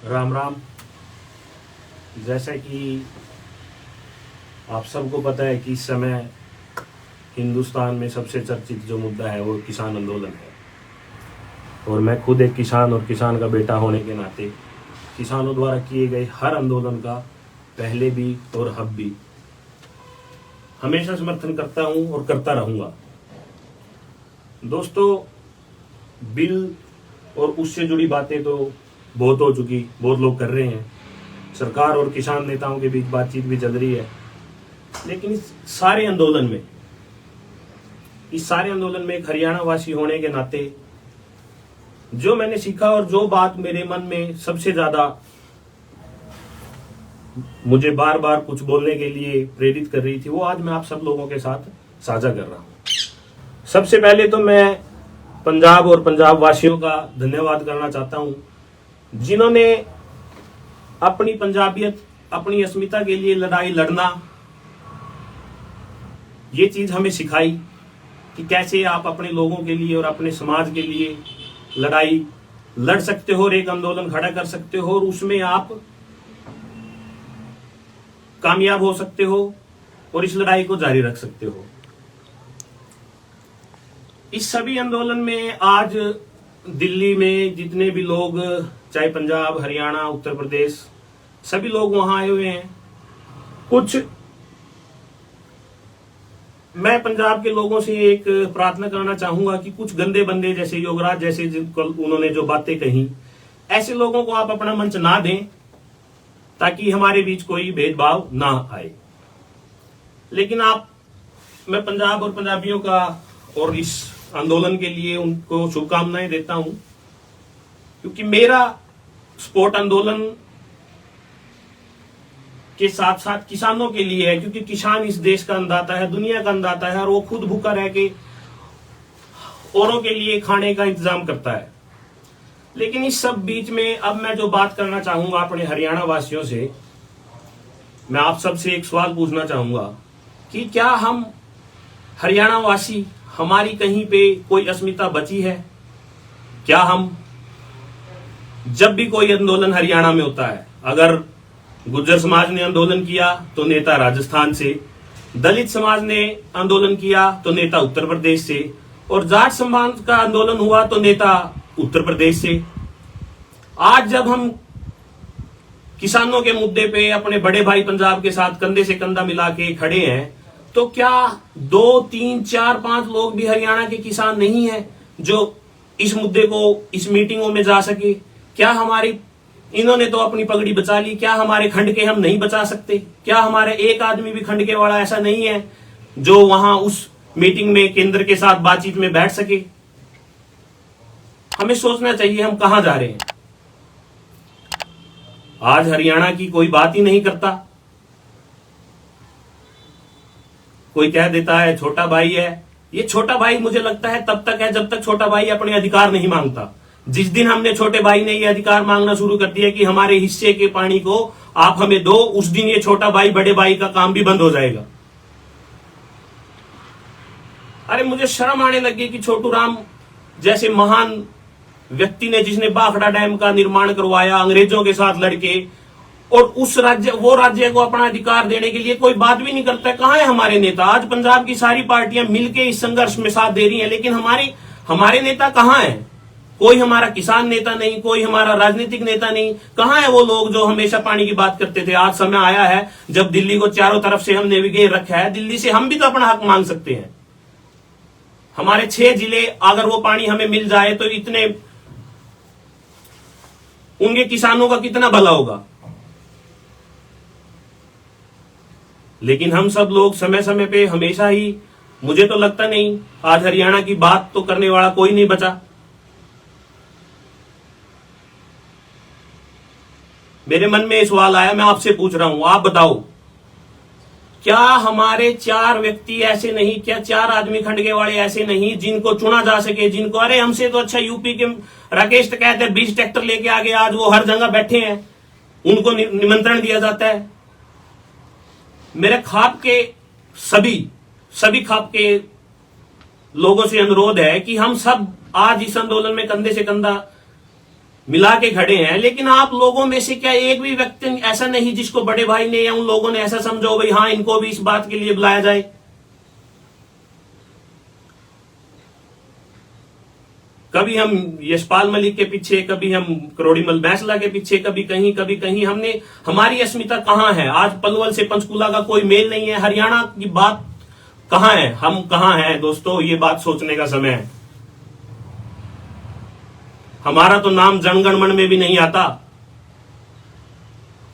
राम राम। जैसा कि आप सबको पता है कि इस समय हिंदुस्तान में सबसे चर्चित जो मुद्दा है वो किसान आंदोलन है। और मैं खुद एक किसान और किसान का बेटा होने के नाते किसानों द्वारा किए गए हर आंदोलन का पहले भी और अब भी हमेशा समर्थन करता हूं और करता रहूंगा। दोस्तों, बिल और उससे जुड़ी बातें तो बहुत हो चुकी, बहुत लोग कर रहे हैं। सरकार और किसान नेताओं के बीच बातचीत भी चल रही है। लेकिन इस सारे आंदोलन में एक हरियाणा वासी होने के नाते जो मैंने सीखा और जो बात मेरे मन में सबसे ज्यादा मुझे बार बार कुछ बोलने के लिए प्रेरित कर रही थी, वो आज मैं आप सब लोगों के साथ साझा कर रहा हूं। सबसे पहले तो मैं पंजाब और पंजाब वासियों का धन्यवाद करना चाहता हूं, जिन्होंने अपनी पंजाबियत, अपनी अस्मिता के लिए लड़ाई लड़ना, ये चीज हमें सिखाई कि कैसे आप अपने लोगों के लिए और अपने समाज के लिए लड़ाई लड़ सकते हो और एक आंदोलन खड़ा कर सकते हो और उसमें आप कामयाब हो सकते हो और इस लड़ाई को जारी रख सकते हो। इस सभी आंदोलन में आज दिल्ली में जितने भी लोग, चाहे पंजाब, हरियाणा, उत्तर प्रदेश, सभी लोग वहां आए हुए हैं। कुछ मैं पंजाब के लोगों से एक प्रार्थना करना चाहूंगा कि कुछ गंदे बंदे जैसे योगराज जैसे, जिनको उन्होंने जो बातें कही, ऐसे लोगों को आप अपना मंच ना दें ताकि हमारे बीच कोई भेदभाव ना आए। लेकिन मैं पंजाब और पंजाबियों का और इस आंदोलन के लिए उनको शुभकामनाएं देता हूं, क्योंकि मेरा सपोर्ट आंदोलन के साथ साथ किसानों के लिए है, क्योंकि किसान इस देश का अन्नदाता है, दुनिया का अन्नदाता है और वो खुद भूखा रह के औरों के लिए खाने का इंतजाम करता है। लेकिन इस सब बीच में अब मैं जो बात करना चाहूंगा अपने हरियाणा वासियों से, मैं आप सबसे एक सवाल पूछना चाहूंगा कि क्या हम हरियाणा वासी, हमारी कहीं पे कोई अस्मिता बची है? क्या हम, जब भी कोई आंदोलन हरियाणा में होता है, अगर गुर्जर समाज ने आंदोलन किया तो नेता राजस्थान से, दलित समाज ने आंदोलन किया तो नेता उत्तर प्रदेश से, और जाट समाज का आंदोलन हुआ तो नेता उत्तर प्रदेश से। आज जब हम किसानों के मुद्दे पे अपने बड़े भाई पंजाब के साथ कंधे से कंधा मिला के खड़े हैं, तो क्या 2, 3, 4, 5 लोग भी हरियाणा के किसान नहीं है जो इस मुद्दे को, इस मीटिंगों में जा सके? क्या इन्होंने तो अपनी पगड़ी बचा ली, क्या हमारे खंड के हम नहीं बचा सकते? क्या हमारे एक आदमी भी खंड के वाला ऐसा नहीं है जो वहां उस मीटिंग में केंद्र के साथ बातचीत में बैठ सके? हमें सोचना चाहिए हम कहां जा रहे हैं। आज हरियाणा की कोई बात ही नहीं करता। कोई कह देता है छोटा भाई है। ये छोटा भाई मुझे लगता है तब तक है जब तक छोटा भाई अपने अधिकार नहीं मांगता। जिस दिन हमने छोटे भाई ने ये अधिकार मांगना शुरू कर दिया कि हमारे हिस्से के पानी को आप हमें दो, उस दिन ये छोटा भाई बड़े भाई का काम भी बंद हो जाएगा। अरे मुझे शर्म आने लगी कि छोटू राम जैसे महान व्यक्ति ने, जिसने भाखड़ा डैम का निर्माण करवाया अंग्रेजों के साथ लड़के, और उस राज्य को अपना अधिकार देने के लिए कोई बात भी नहीं करता। कहां है हमारे नेता? आज पंजाब की सारी पार्टियां मिलकर इस संघर्ष में साथ दे रही हैं, लेकिन हमारे नेता कहां है? कोई हमारा किसान नेता नहीं, कोई हमारा राजनीतिक नेता नहीं। कहां है वो लोग जो हमेशा पानी की बात करते थे? आज समय आया है जब दिल्ली को चारों तरफ से हमने घेर रखा है, दिल्ली से हम भी तो अपना हक मांग सकते हैं। हमारे 6 जिले, अगर वो पानी हमें मिल जाए तो उनके किसानों का कितना भला होगा। लेकिन हम सब लोग समय समय पे हमेशा ही, मुझे तो लगता नहीं आज हरियाणा की बात तो करने वाला कोई नहीं बचा। मेरे मन में सवाल आया, मैं आपसे पूछ रहा हूं, आप बताओ, क्या हमारे 4 व्यक्ति ऐसे नहीं, क्या 4 आदमी खंडगे वाले ऐसे नहीं जिनको चुना जा सके, जिनको, अरे हमसे तो अच्छा यूपी के राकेश तो कहते हैं 20 ट्रैक्टर लेके आगे, आज वो हर जगह बैठे हैं, उनको निमंत्रण दिया जाता है। मेरे खाप के सभी खाप के लोगों से अनुरोध है कि हम सब आज इस आंदोलन में कंधे से कंधा मिला के खड़े हैं। लेकिन आप लोगों में से क्या एक भी व्यक्ति ऐसा नहीं जिसको बड़े भाई ने या उन लोगों ने ऐसा समझो भाई हाँ इनको भी इस बात के लिए बुलाया जाए? कभी हम यशपाल मलिक के पीछे, कभी हम करोड़ीमल बैंसला के पीछे, कभी कहीं हमने, हमारी अस्मिता कहां है? आज पलवल से पंचकूला का कोई मेल नहीं है। हरियाणा की बात कहां है? हम कहां हैं दोस्तों? ये बात सोचने का समय है। हमारा तो नाम जनगण मन में भी नहीं आता।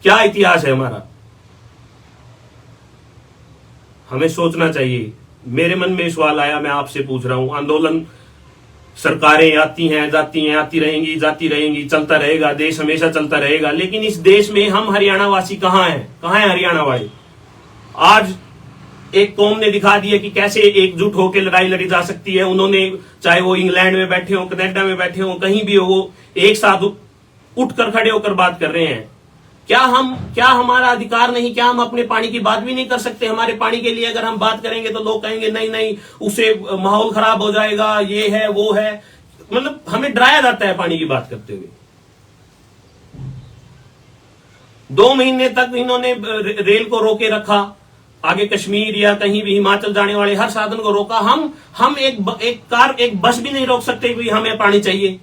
क्या इतिहास है हमारा? हमें सोचना चाहिए। मेरे मन में सवाल आया, मैं आपसे पूछ रहा हूं। आंदोलन, सरकारें आती हैं जाती हैं, आती रहेंगी जाती रहेंगी, चलता रहेगा, देश हमेशा चलता रहेगा। लेकिन इस देश में हम हरियाणा वासी कहां हैं? कहां है हरियाणा वाले? आज एक कौम ने दिखा दिया कि कैसे एकजुट होकर लड़ाई लड़ी जा सकती है। उन्होंने, चाहे वो इंग्लैंड में बैठे हो, कनाडा में बैठे हो, कहीं भी हो, एक साथ उठकर खड़े होकर बात कर रहे हैं। क्या हमारा अधिकार नहीं? क्या हम अपने पानी की बात भी नहीं कर सकते? हमारे पानी के लिए अगर हम बात करेंगे तो लोग कहेंगे नहीं नहीं, उससे माहौल खराब हो जाएगा, ये है वो है। मतलब हमें डराया जाता है पानी की बात करते हुए। 2 महीने तक इन्होंने रेल को रोके रखा, आगे कश्मीर या कहीं भी हिमाचल जाने वाले हर साधन को रोका। हम एक बस भी नहीं रोक सकते कि हमें पानी चाहिए।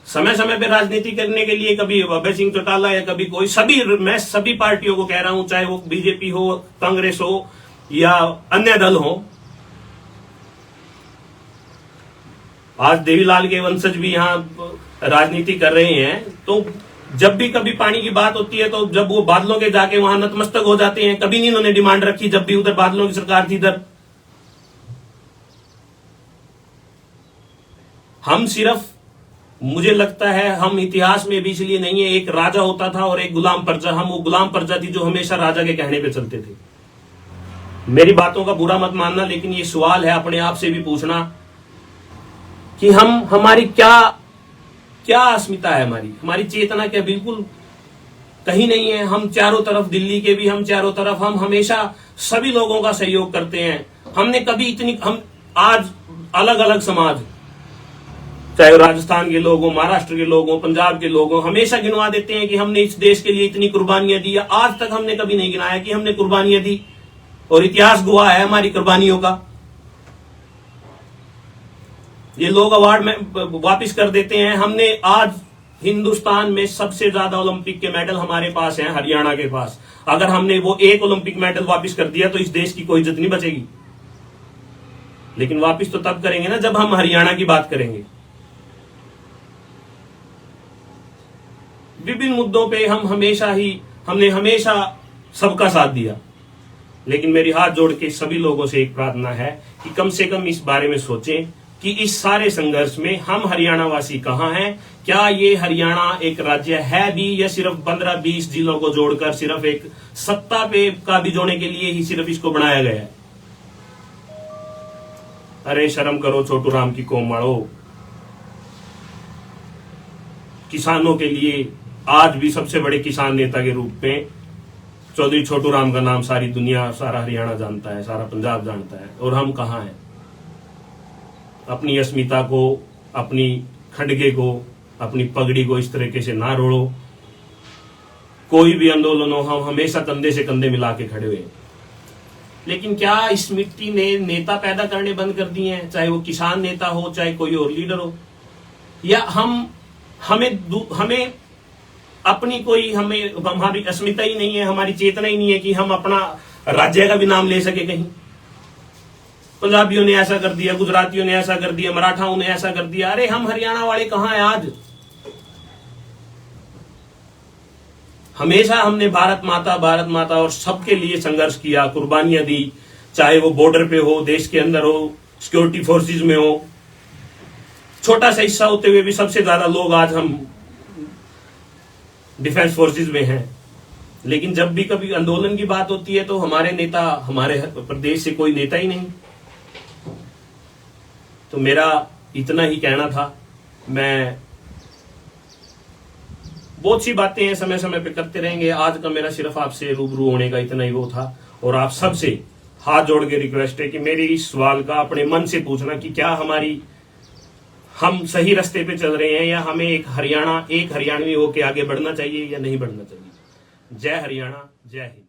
समय समय पे राजनीति करने के लिए कभी अभय सिंह चौटाला या कभी कोई, मैं सभी पार्टियों को कह रहा हूं, चाहे वो बीजेपी हो, कांग्रेस हो या अन्य दल हो। आज देवीलाल के वंशज भी यहां राजनीति कर रहे हैं। तो जब भी कभी पानी की बात होती है तो जब वो बादलों के जाके वहां नतमस्तक हो जाते हैं। कभी नहीं उन्होंने डिमांड रखी जब भी उधर बादलों की सरकार थी। इधर हम सिर्फ, मुझे लगता है हम इतिहास में भी इसलिए नहीं है, एक राजा होता था और एक गुलाम प्रजा। हम वो गुलाम प्रजा थी जो हमेशा राजा के कहने पे चलते थे। मेरी बातों का बुरा मत मानना, लेकिन ये सवाल है अपने आप से भी पूछना कि हमारी क्या अस्मिता है? हमारी चेतना क्या बिल्कुल कहीं नहीं है? हम चारों तरफ, दिल्ली के भी हम चारों तरफ, हम हमेशा सभी लोगों का सहयोग करते हैं। हमने कभी हम आज अलग अलग समाज, चाहे राजस्थान के लोग हो, महाराष्ट्र के लोग हो, पंजाब के लोग हो, हमेशा गिनवा देते हैं कि हमने इस देश के लिए इतनी कुर्बानियां दी। आज तक हमने कभी नहीं गिनाया कि हमने कुर्बानियां दी, और इतिहास गवाह है हमारी कुर्बानियों का। ये लोग अवार्ड में वापस कर देते हैं। हमने आज हिंदुस्तान में सबसे ज्यादा ओलंपिक के मेडल हमारे पास हैं, हरियाणा के पास। अगर हमने वो एक ओलंपिक मेडल वापस कर दिया तो इस देश की कोई इज्जत नहीं बचेगी। लेकिन वापस तो तब करेंगे ना जब हम हरियाणा की बात करेंगे। विभिन्न मुद्दों पे हमने हमेशा सबका साथ दिया। लेकिन मेरी हाथ जोड़ के सभी लोगों से एक प्रार्थना है कि कम से कम इस बारे में सोचें कि इस सारे संघर्ष में हम हरियाणा वासी कहां हैं? क्या ये हरियाणा एक राज्य है भी, या सिर्फ 15-20 जिलों को जोड़कर सिर्फ एक सत्ता पे काबिज होने के लिए ही सिर्फ इसको बनाया गया है? अरे शर्म करो छोटू राम की कौम मारो। किसानों के लिए आज भी सबसे बड़े किसान नेता के रूप में चौधरी छोटू राम का नाम सारी दुनिया, सारा हरियाणा जानता है, सारा पंजाब जानता है। और हम कहां हैं? अपनी अस्मिता को, अपनी खंडगे को, अपनी पगड़ी को इस तरीके से ना रोड़ो। कोई भी आंदोलन हो, हम हमेशा कंधे से कंधे मिला के खड़े हुए। लेकिन क्या इस मिट्टी ने नेता पैदा करने बंद कर दिए हैं? चाहे वो किसान नेता हो, चाहे कोई और लीडर हो, या हमें अपनी हमारी अस्मिता ही नहीं है, हमारी चेतना ही नहीं है कि हम अपना राज्य का भी नाम ले सके कहीं। पंजाबियों ने ऐसा कर दिया, गुजरातियों ने ऐसा कर दिया, मराठाओं ने ऐसा कर दिया। अरे हम हरियाणा वाले कहां हैं आज? हमेशा हमने भारत माता और सबके लिए संघर्ष किया, कुर्बानियां दी, चाहे वो बॉर्डर पे हो, देश के अंदर हो, सिक्योरिटी फोर्सेस में हो। छोटा सा हिस्सा होते हुए भी सबसे ज्यादा लोग आज हम डिफेंस फोर्सेस में हैं। लेकिन जब भी कभी आंदोलन की बात होती है तो हमारे नेता, हमारे प्रदेश से कोई नेता ही नहीं। तो मेरा इतना ही कहना था। मैं बहुत सी बातें हैं समय समय पे करते रहेंगे। आज का मेरा सिर्फ आपसे रूबरू होने का इतना ही वो था। और आप सबसे हाथ जोड़ के रिक्वेस्ट है कि मेरी इस सवाल का अपने मन से पूछना कि क्या हम सही रास्ते पे चल रहे हैं या हमें एक हरियाणवी होके आगे बढ़ना चाहिए या नहीं बढ़ना चाहिए। जय हरियाणा, जय हिंद।